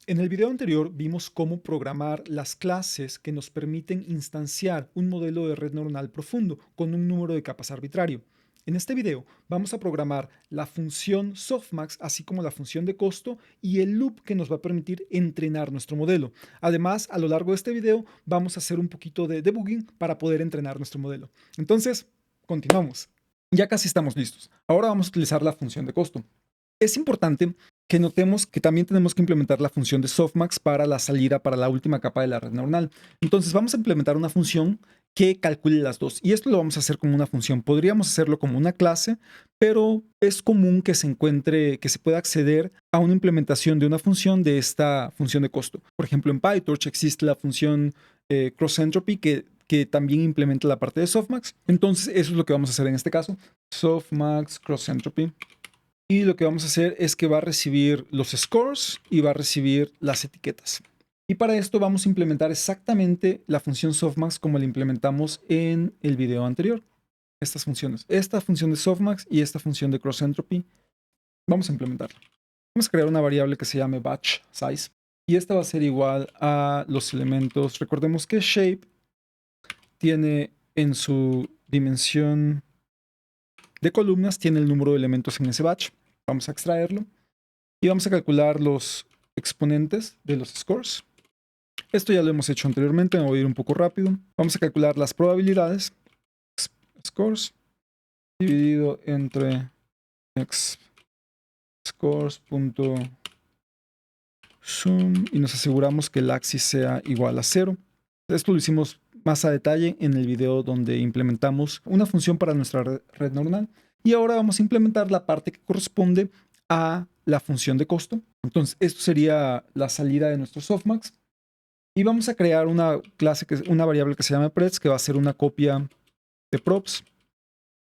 En el video anterior vimos cómo programar las clases que nos permiten instanciar un modelo de red neuronal profundo con un número de capas arbitrario. En este video vamos a programar la función softmax, así como la función de costo y el loop que nos va a permitir entrenar nuestro modelo. Además, a lo largo de este video vamos a hacer un poquito de debugging para poder entrenar nuestro modelo. Entonces, continuamos. Ya casi estamos listos. Ahora vamos a utilizar la función de costo. Es importante que notemos que también tenemos que implementar la función de softmax para la salida para la última capa de la red neuronal. Entonces vamos a implementar una función que calcule las dos. Y esto lo vamos a hacer como una función. Podríamos hacerlo como una clase, pero es común que se encuentre, que se pueda acceder a una implementación de una función de esta función de costo. Por ejemplo, en PyTorch existe la función cross-entropy que también implementa la parte de softmax. Entonces eso es lo que vamos a hacer en este caso. Softmax cross-entropy. Y lo que vamos a hacer es que va a recibir los scores y va a recibir las etiquetas. Y para esto vamos a implementar exactamente la función softmax como la implementamos en el video anterior. Estas funciones, esta función de softmax y esta función de cross entropy, vamos a implementarla. Vamos a crear una variable que se llame batch size y esta va a ser igual a los elementos. Recordemos que shape tiene en su dimensión de columnas, tiene el número de elementos en ese batch. Vamos a extraerlo y vamos a calcular los exponentes de los scores. Esto ya lo hemos hecho anteriormente, me voy a ir un poco rápido. Vamos a calcular las probabilidades. Scores dividido entre scores.sum y nos aseguramos que el axis sea igual a 0. Esto lo hicimos más a detalle en el video donde implementamos una función para nuestra red neuronal. Y ahora vamos a implementar la parte que corresponde a la función de costo. Entonces, esto sería la salida de nuestro softmax. Y vamos a crear una clase, una variable que se llama preds, que va a ser una copia de props.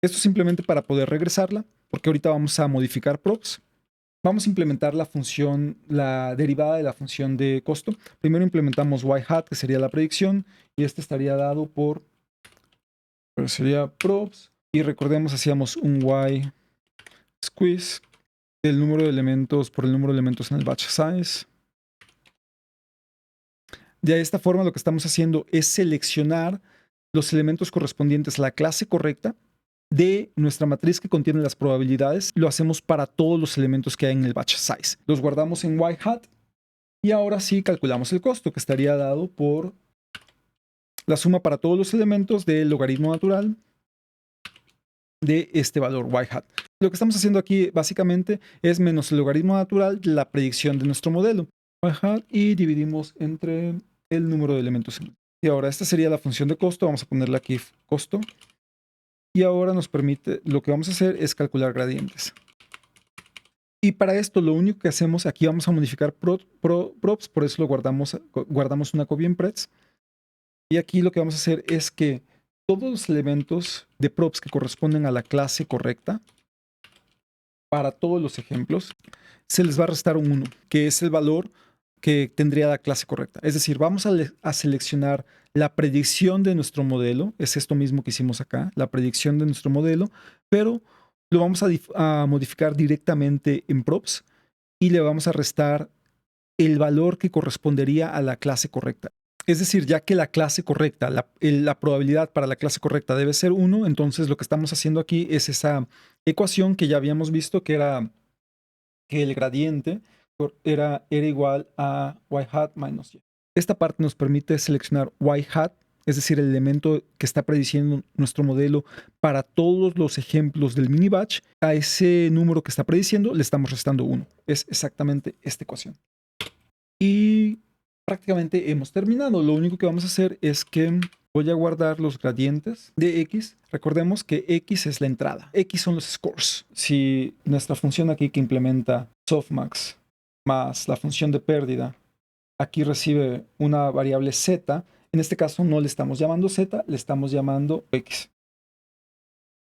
Esto simplemente para poder regresarla, porque ahorita vamos a modificar props. Vamos a implementar la función, la derivada de la función de costo. Primero implementamos y-hat, que sería la predicción, y este estaría dado por, sería props. Y recordemos, hacíamos un y squeeze del número de elementos por el número de elementos en el batch size. De esta forma lo que estamos haciendo es seleccionar los elementos correspondientes a la clase correcta de nuestra matriz que contiene las probabilidades. Lo hacemos para todos los elementos que hay en el batch size. Los guardamos en y-hat y ahora sí calculamos el costo, que estaría dado por la suma para todos los elementos del logaritmo natural de este valor y-hat. Lo que estamos haciendo aquí básicamente es menos el logaritmo natural de la predicción de nuestro modelo y-hat y dividimos entre el número de elementos. Y ahora esta sería la función de costo. Vamos a ponerle aquí costo. Y ahora nos permite, lo que vamos a hacer es calcular gradientes. Y para esto lo único que hacemos, aquí vamos a modificar props, por eso lo guardamos una copia en preds. Y aquí lo que vamos a hacer es que todos los elementos de props que corresponden a la clase correcta, para todos los ejemplos, se les va a restar un 1, que es el valor que tendría la clase correcta. Es decir, vamos a seleccionar la predicción de nuestro modelo, es esto mismo que hicimos acá, la predicción de nuestro modelo, pero lo vamos a modificar directamente en props y le vamos a restar el valor que correspondería a la clase correcta. Es decir, ya que la clase correcta, la probabilidad para la clase correcta debe ser 1, entonces lo que estamos haciendo aquí es esa ecuación que ya habíamos visto, que era que el gradiente era igual a y-hat menos y. Esta parte nos permite seleccionar y-hat, es decir, el elemento que está prediciendo nuestro modelo para todos los ejemplos del mini batch. A ese número que está prediciendo le estamos restando 1. Es exactamente esta ecuación. Y prácticamente hemos terminado. Lo único que vamos a hacer es que voy a guardar los gradientes de X. Recordemos que X es la entrada. X son los scores. Si nuestra función aquí que implementa softmax más la función de pérdida, aquí recibe una variable Z. En este caso no le estamos llamando Z, le estamos llamando X.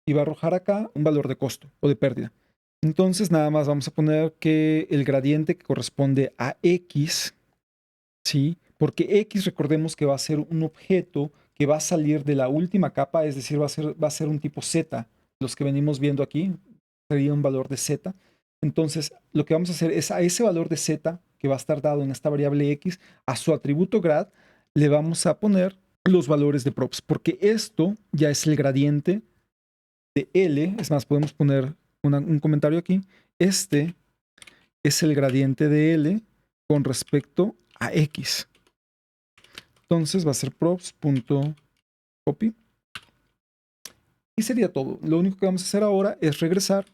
Y va a arrojar acá un valor de costo o de pérdida. Entonces nada más vamos a poner que el gradiente que corresponde a X, ¿sí? Porque X recordemos que va a ser un objeto que va a salir de la última capa, es decir, va a ser un tipo Z. Los que venimos viendo aquí sería un valor de Z. Entonces, lo que vamos a hacer es a ese valor de Z que va a estar dado en esta variable X, a su atributo grad le vamos a poner los valores de props, porque esto ya es el gradiente de L. Es más, podemos poner un comentario aquí. Este es el gradiente de L con respecto a X. Entonces va a ser props.copy. Y sería todo. Lo único que vamos a hacer ahora es regresar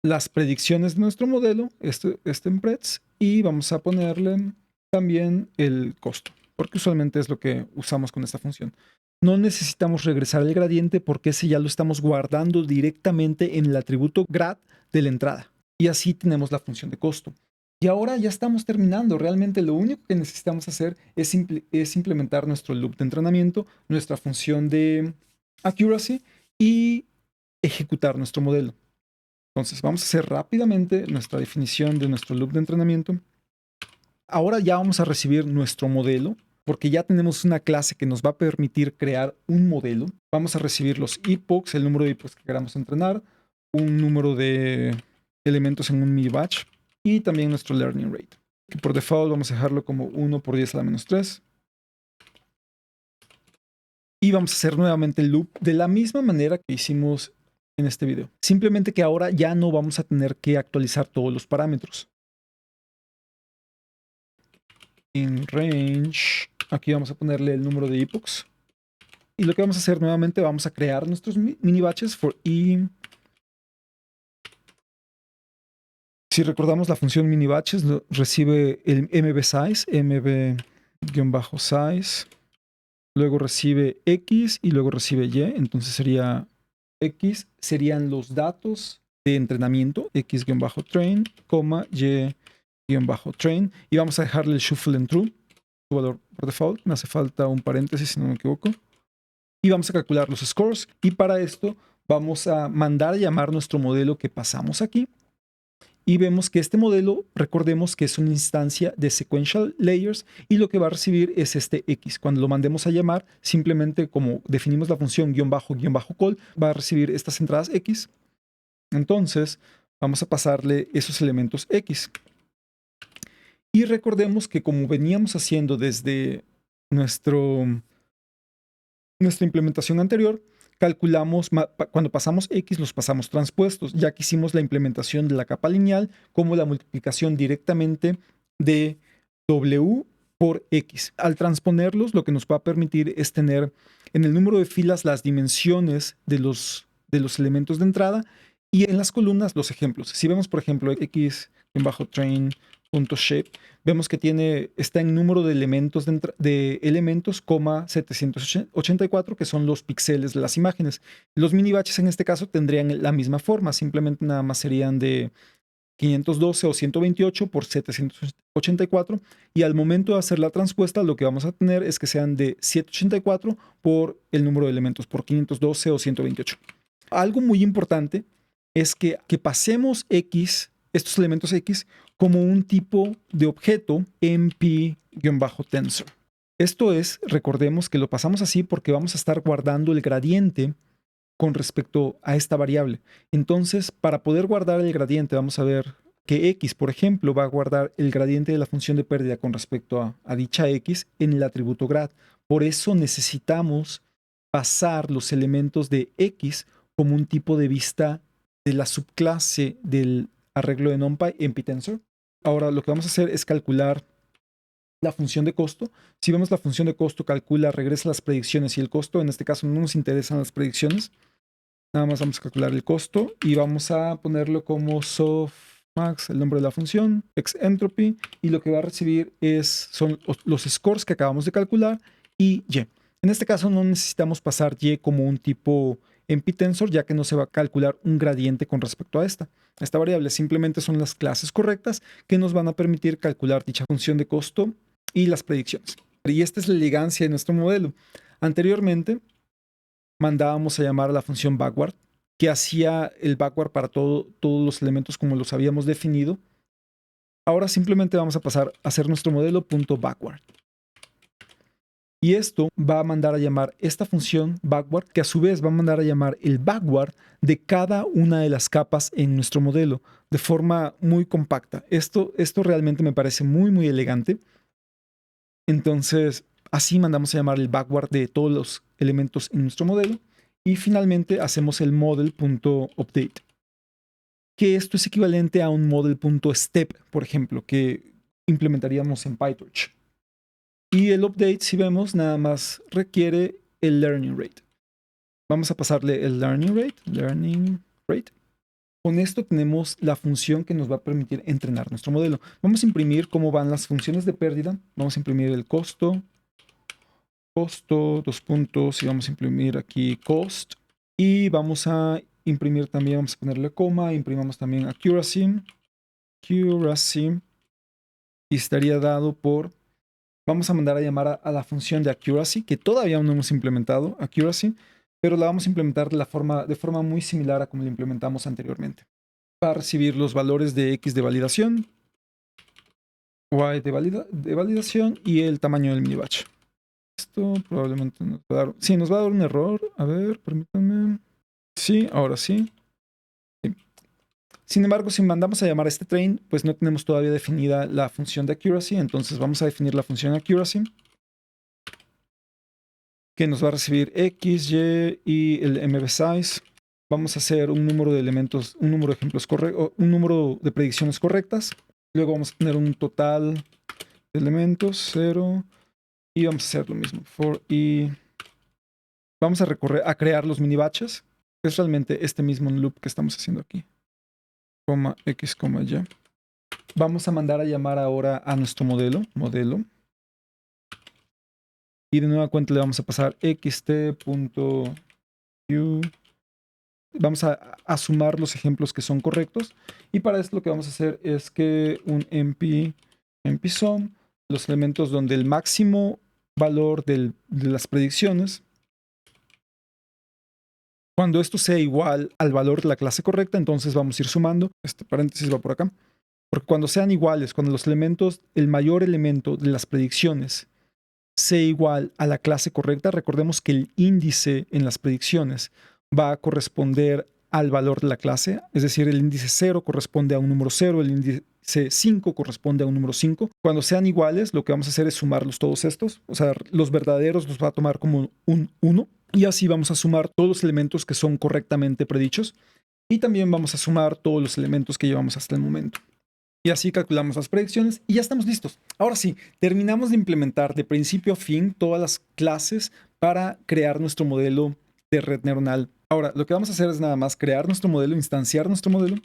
las predicciones de nuestro modelo, este en Preds, y vamos a ponerle también el costo, porque usualmente es lo que usamos con esta función. No necesitamos regresar el gradiente porque ese ya lo estamos guardando directamente en el atributo grad de la entrada. Y así tenemos la función de costo. Y ahora ya estamos terminando. Realmente lo único que necesitamos hacer es implementar nuestro loop de entrenamiento, nuestra función de accuracy y ejecutar nuestro modelo. Entonces vamos a hacer rápidamente nuestra definición de nuestro loop de entrenamiento. Ahora ya vamos a recibir nuestro modelo, porque ya tenemos una clase que nos va a permitir crear un modelo. Vamos a recibir los epochs, el número de epochs que queramos entrenar, un número de elementos en un mini-batch y también nuestro learning rate. Que por default vamos a dejarlo como 1 por 10 a la menos 3. Y vamos a hacer nuevamente el loop de la misma manera que hicimos en este video. Simplemente que ahora ya no vamos a tener que actualizar todos los parámetros. En range, aquí vamos a ponerle el número de epochs. Y lo que vamos a hacer nuevamente, vamos a crear nuestros mini batches for e. Si recordamos, la función mini batches recibe el mb size, mb-size, luego recibe x y luego recibe y. Entonces sería x, serían los datos de entrenamiento, x-train, y-train, y vamos a dejarle el shuffle en true, su valor por default. Me hace falta un paréntesis si no me equivoco. Y vamos a calcular los scores, y para esto vamos a mandar a llamar nuestro modelo que pasamos aquí. Y vemos que este modelo, recordemos que es una instancia de sequential layers, y lo que va a recibir es este X. Cuando lo mandemos a llamar, simplemente como definimos la función --call, va a recibir estas entradas X. Entonces, vamos a pasarle esos elementos X. Y recordemos que como veníamos haciendo desde nuestra implementación anterior, calculamos, cuando pasamos X, los pasamos transpuestos, ya que hicimos la implementación de la capa lineal como la multiplicación directamente de W por X. Al transponerlos, lo que nos va a permitir es tener en el número de filas las dimensiones de los elementos de entrada y en las columnas los ejemplos. Si vemos, por ejemplo, x-train.shape, vemos que está en número de elementos, 784, que son los píxeles de las imágenes. Los mini batches en este caso tendrían la misma forma, simplemente nada más serían de 512 o 128 por 784, y al momento de hacer la transpuesta lo que vamos a tener es que sean de 784 por el número de elementos, por 512 o 128. Algo muy importante es que pasemos X, estos elementos X, como un tipo de objeto MP-tensor. Esto es, recordemos que lo pasamos así porque vamos a estar guardando el gradiente con respecto a esta variable. Entonces, para poder guardar el gradiente, vamos a ver que X, por ejemplo, va a guardar el gradiente de la función de pérdida con respecto a dicha X en el atributo grad. Por eso necesitamos pasar los elementos de X como un tipo de vista de la subclase del arreglo de NumPy MP-tensor. Ahora lo que vamos a hacer es calcular la función de costo. Si vemos la función de costo, calcula, regresa las predicciones y el costo. En este caso no nos interesan las predicciones. Nada más vamos a calcular el costo y vamos a ponerlo como softmax, el nombre de la función, xentropy, y lo que va a recibir son los scores que acabamos de calcular y y. En este caso no necesitamos pasar y como un tipo MP-tensor, ya que no se va a calcular un gradiente con respecto a esta variable. Simplemente son las clases correctas que nos van a permitir calcular dicha función de costo y las predicciones. Y esta es la elegancia de nuestro modelo. Anteriormente mandábamos a llamar a la función backward, que hacía el backward para todos los elementos como los habíamos definido. Ahora simplemente vamos a pasar a hacer nuestro modelo .backward. Y esto va a mandar a llamar esta función backward, que a su vez va a mandar a llamar el backward de cada una de las capas en nuestro modelo de forma muy compacta. Esto realmente me parece muy, muy elegante. Entonces, así mandamos a llamar el backward de todos los elementos en nuestro modelo. Y finalmente hacemos el model.update, que esto es equivalente a un model.step, por ejemplo, que implementaríamos en PyTorch. Y el update, si vemos, nada más requiere el learning rate. Vamos a pasarle el learning rate. Con esto tenemos la función que nos va a permitir entrenar nuestro modelo. Vamos a imprimir cómo van las funciones de pérdida. Vamos a imprimir el costo, dos puntos, y vamos a imprimir aquí cost. Y vamos a imprimir también, vamos a ponerle coma, imprimamos también accuracy, y estaría dado por, vamos a mandar a llamar a la función de accuracy, que todavía no hemos implementado, accuracy, pero la vamos a implementar de forma muy similar a como la implementamos anteriormente. Va a recibir los valores de X de validación, Y de validación y el tamaño del mini batch. Esto probablemente nos va a dar, sí, nos va a dar un error. A ver, permítanme. Sí, ahora sí. Sí. Sin embargo, si mandamos a llamar a este train, pues no tenemos todavía definida la función de accuracy, entonces vamos a definir la función accuracy, que nos va a recibir X, Y y el MB size. Vamos a hacer un número de elementos, un número de ejemplos correctos, un número de predicciones correctas. Luego vamos a tener un total de elementos, 0. Y vamos a hacer lo mismo. Y vamos a crear los mini batches. Es realmente este mismo loop que estamos haciendo aquí. Coma X, coma Y. Vamos a mandar a llamar ahora a nuestro modelo. Y de nueva cuenta le vamos a pasar xt.u. Vamos a sumar los ejemplos que son correctos. Y para esto lo que vamos a hacer es que un mp_sum, los elementos donde el máximo valor de las predicciones, cuando esto sea igual al valor de la clase correcta, entonces vamos a ir sumando. Este paréntesis va por acá. Porque cuando sean iguales, cuando los elementos, el mayor elemento de las predicciones sea igual a la clase correcta, recordemos que el índice en las predicciones va a corresponder al valor de la clase, es decir, el índice 0 corresponde a un número 0, el índice 5 corresponde a un número 5. Cuando sean iguales, lo que vamos a hacer es sumarlos todos estos, o sea, los verdaderos los va a tomar como un 1, y así vamos a sumar todos los elementos que son correctamente predichos, y también vamos a sumar todos los elementos que llevamos hasta el momento. Y así calculamos las predicciones y ya estamos listos. Ahora sí, terminamos de implementar de principio a fin todas las clases para crear nuestro modelo de red neuronal. Ahora, lo que vamos a hacer es nada más crear nuestro modelo, instanciar nuestro modelo,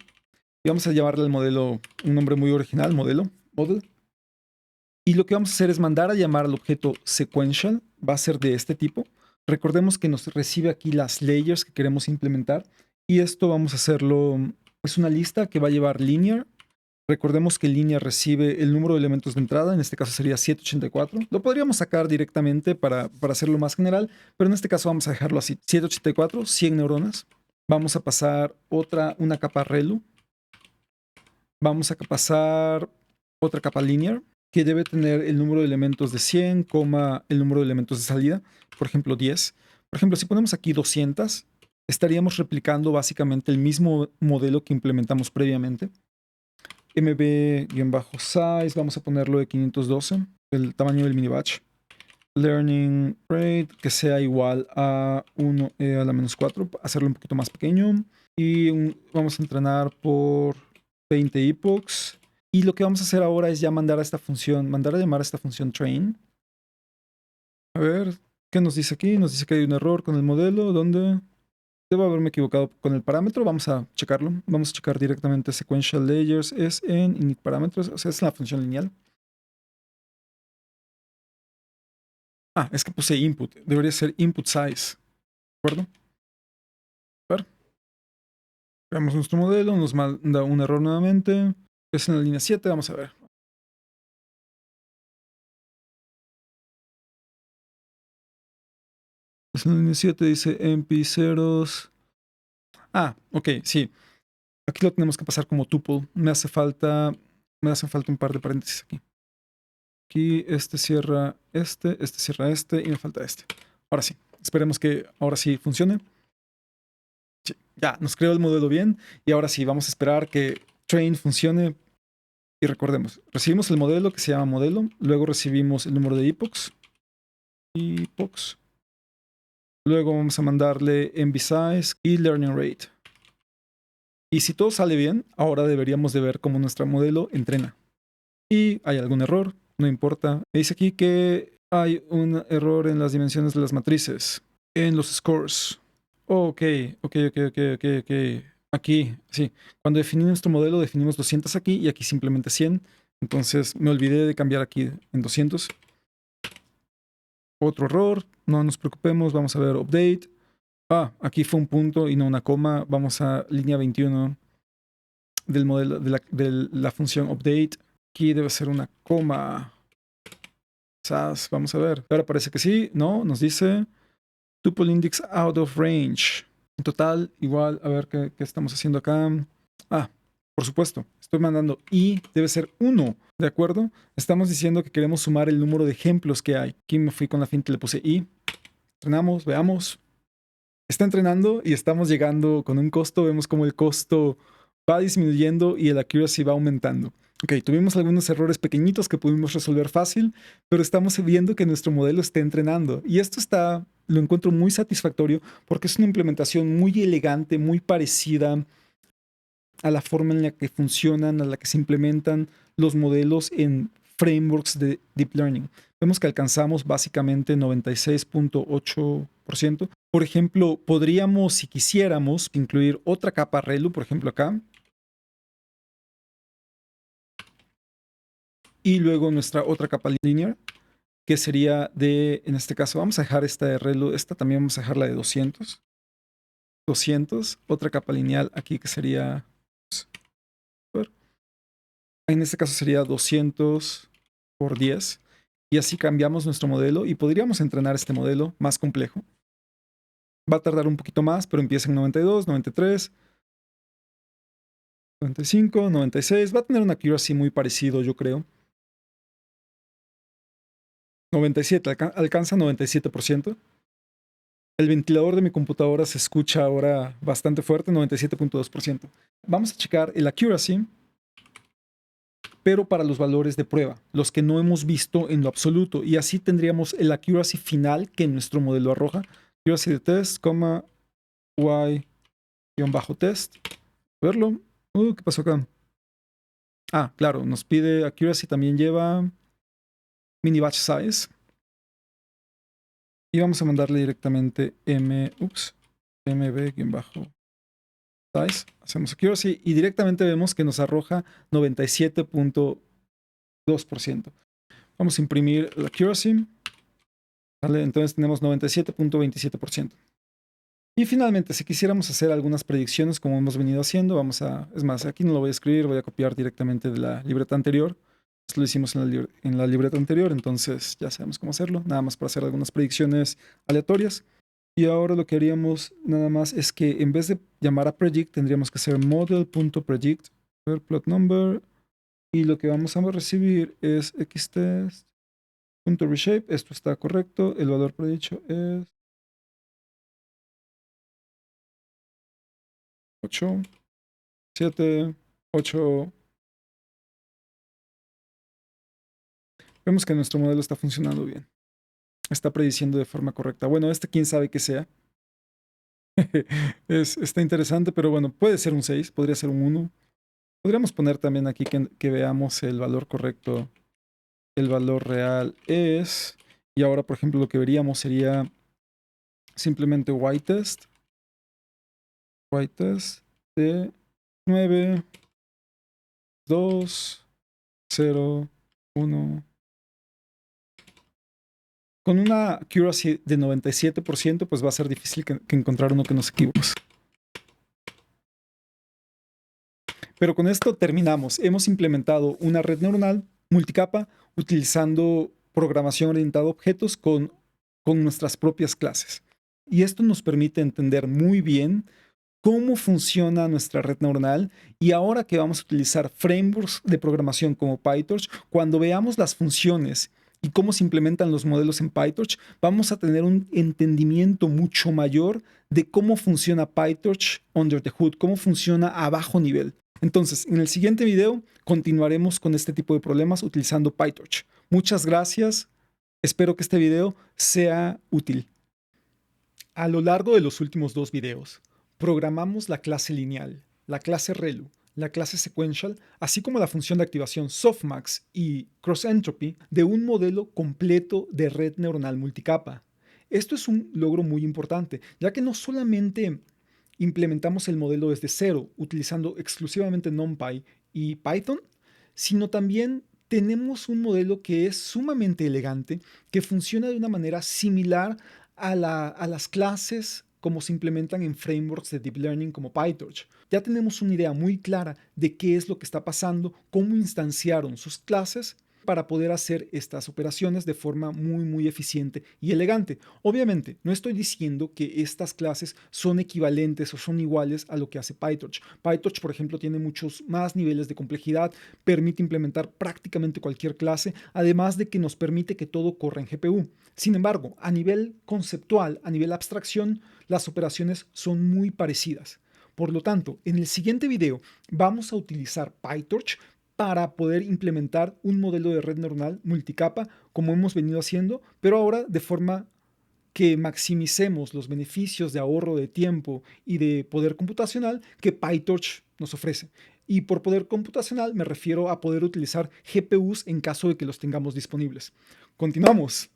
y vamos a llamarle al modelo un nombre muy original, model. Y lo que vamos a hacer es mandar a llamar al objeto sequential, va a ser de este tipo. Recordemos que nos recibe aquí las layers que queremos implementar, y esto vamos a hacerlo, es una lista que va a llevar linear. Recordemos que línea recibe el número de elementos de entrada, en este caso sería 784. Lo podríamos sacar directamente para hacerlo más general, pero en este caso vamos a dejarlo así. 784, 100 neuronas. Vamos a pasar una capa relu. Vamos a pasar otra capa linear, que debe tener el número de elementos de 100, el número de elementos de salida, por ejemplo 10. Por ejemplo, si ponemos aquí 200, estaríamos replicando básicamente el mismo modelo que implementamos previamente. mb-size, vamos a ponerlo de 512, el tamaño del mini batch. Learning rate, que sea igual a 1 a la menos 4, hacerlo un poquito más pequeño. Y vamos a entrenar por 20 epochs. Y lo que vamos a hacer ahora es ya mandar a llamar a esta función train. A ver, ¿qué nos dice aquí? Nos dice que hay un error con el modelo, donde debo haberme equivocado con el parámetro. Vamos a checarlo. Vamos a checar directamente sequential layers. Es en init parámetros, o sea, es la función lineal. Ah, es que puse input. Debería ser input size. ¿De acuerdo? A ver. Veamos nuestro modelo. Nos manda un error nuevamente. Es en la línea 7. Vamos a ver. Es en la línea 7. Dice mp ceros. Ah, ok, sí. Aquí lo tenemos que pasar como tuple. Me hacen falta un par de paréntesis aquí. Aquí este cierra este cierra este y me falta este. Ahora sí, esperemos que ahora sí funcione. Sí, ya, nos creó el modelo bien y ahora sí, vamos a esperar que train funcione. Y recordemos, recibimos el modelo que se llama modelo, luego recibimos el número de epochs, luego vamos a mandarle MB size y learning rate. Y si todo sale bien, ahora deberíamos de ver cómo nuestro modelo entrena. Y hay algún error, no importa. Me dice aquí que hay un error en las dimensiones de las matrices, en los scores. Ok. Aquí, sí. Cuando definimos nuestro modelo, definimos 200 aquí y aquí simplemente 100. Entonces me olvidé de cambiar aquí en 200. Otro error, no nos preocupemos, vamos a ver update. Aquí fue un punto y no una coma. Vamos a línea 21 del modelo de la función update. Aquí debe ser una coma. Quizás, vamos a ver. Ahora parece que sí, no, nos dice tuple index out of range. En total, igual, a ver qué estamos haciendo acá. Por supuesto, estoy mandando i, debe ser 1, ¿de acuerdo? Estamos diciendo que queremos sumar el número de ejemplos que hay. Aquí me fui con la finta y le puse i. Entrenamos, veamos. Está entrenando y estamos llegando con un costo. Vemos como el costo va disminuyendo y el accuracy va aumentando. Ok, tuvimos algunos errores pequeñitos que pudimos resolver fácil, pero estamos viendo que nuestro modelo está entrenando. Y esto lo encuentro muy satisfactorio porque es una implementación muy elegante, muy parecida a la forma en la que funcionan, a la que se implementan los modelos en frameworks de Deep Learning. Vemos que alcanzamos básicamente 96.8%. Por ejemplo, podríamos, si quisiéramos, incluir otra capa ReLU, por ejemplo acá. Y luego nuestra otra capa linear, que sería en este caso, vamos a dejar esta de ReLU, esta también vamos a dejarla de 200. 200, otra capa lineal aquí que sería, en este caso sería 200 por 10. Y así cambiamos nuestro modelo y podríamos entrenar este modelo más complejo. Va a tardar un poquito más, pero empieza en 92, 93, 95, 96. Va a tener un accuracy muy parecido, yo creo. 97, alcanza 97%. El ventilador de mi computadora se escucha ahora bastante fuerte, 97.2%. Vamos a checar el accuracy, pero para los valores de prueba, los que no hemos visto en lo absoluto. Y así tendríamos el accuracy final que nuestro modelo arroja. Accuracy de test, y-test. Verlo. ¿Qué pasó acá? Claro, nos pide accuracy, también lleva mini batch size. Y vamos a mandarle directamente mb-size. Hacemos accuracy y directamente vemos que nos arroja 97.2%. Vamos a imprimir la accuracy. ¿Vale? Entonces tenemos 97.27%. Y finalmente, si quisiéramos hacer algunas predicciones como hemos venido haciendo, es más, aquí no lo voy a escribir, voy a copiar directamente de la libreta anterior. Esto lo hicimos en la libreta anterior, entonces ya sabemos cómo hacerlo, nada más para hacer algunas predicciones aleatorias. Y ahora lo que haríamos nada más es que en vez de llamar a predict, tendríamos que hacer model.predict, plot number, y lo que vamos a recibir es xtest.reshape. Esto está correcto, el valor predicho es 8, 7, 8. Vemos que nuestro modelo está funcionando bien. Está prediciendo de forma correcta. Bueno, quién sabe qué sea. Está interesante, pero bueno, puede ser un 6, podría ser un 1. Podríamos poner también aquí que veamos el valor correcto. El valor real es... Y ahora, por ejemplo, lo que veríamos sería simplemente y-test. Y-test de 9, 2, 0, 1. Con una accuracy de 97%, pues va a ser difícil que encontrar uno que no se equivoque. Pero con esto terminamos. Hemos implementado una red neuronal multicapa utilizando programación orientada a objetos con nuestras propias clases. Y esto nos permite entender muy bien cómo funciona nuestra red neuronal y ahora que vamos a utilizar frameworks de programación como PyTorch, cuando veamos las funciones y cómo se implementan los modelos en PyTorch, vamos a tener un entendimiento mucho mayor de cómo funciona PyTorch under the hood, cómo funciona a bajo nivel. Entonces, en el siguiente video continuaremos con este tipo de problemas utilizando PyTorch. Muchas gracias. Espero que este video sea útil. A lo largo de los últimos 2 videos, programamos la clase lineal, la clase ReLU, la clase sequential, así como la función de activación softmax y cross-entropy de un modelo completo de red neuronal multicapa. Esto es un logro muy importante, ya que no solamente implementamos el modelo desde cero utilizando exclusivamente NumPy y Python, sino también tenemos un modelo que es sumamente elegante, que funciona de una manera similar a las clases como se implementan en frameworks de Deep Learning como PyTorch. Ya tenemos una idea muy clara de qué es lo que está pasando, cómo instanciaron sus clases para poder hacer estas operaciones de forma muy eficiente y elegante. Obviamente, no estoy diciendo que estas clases son equivalentes o son iguales a lo que hace PyTorch. PyTorch, por ejemplo, tiene muchos más niveles de complejidad, permite implementar prácticamente cualquier clase, además de que nos permite que todo corra en GPU. Sin embargo, a nivel conceptual, a nivel abstracción, las operaciones son muy parecidas. Por lo tanto, en el siguiente video vamos a utilizar PyTorch para poder implementar un modelo de red neuronal multicapa como hemos venido haciendo, pero ahora de forma que maximicemos los beneficios de ahorro de tiempo y de poder computacional que PyTorch nos ofrece. Y por poder computacional me refiero a poder utilizar GPUs en caso de que los tengamos disponibles. Continuamos.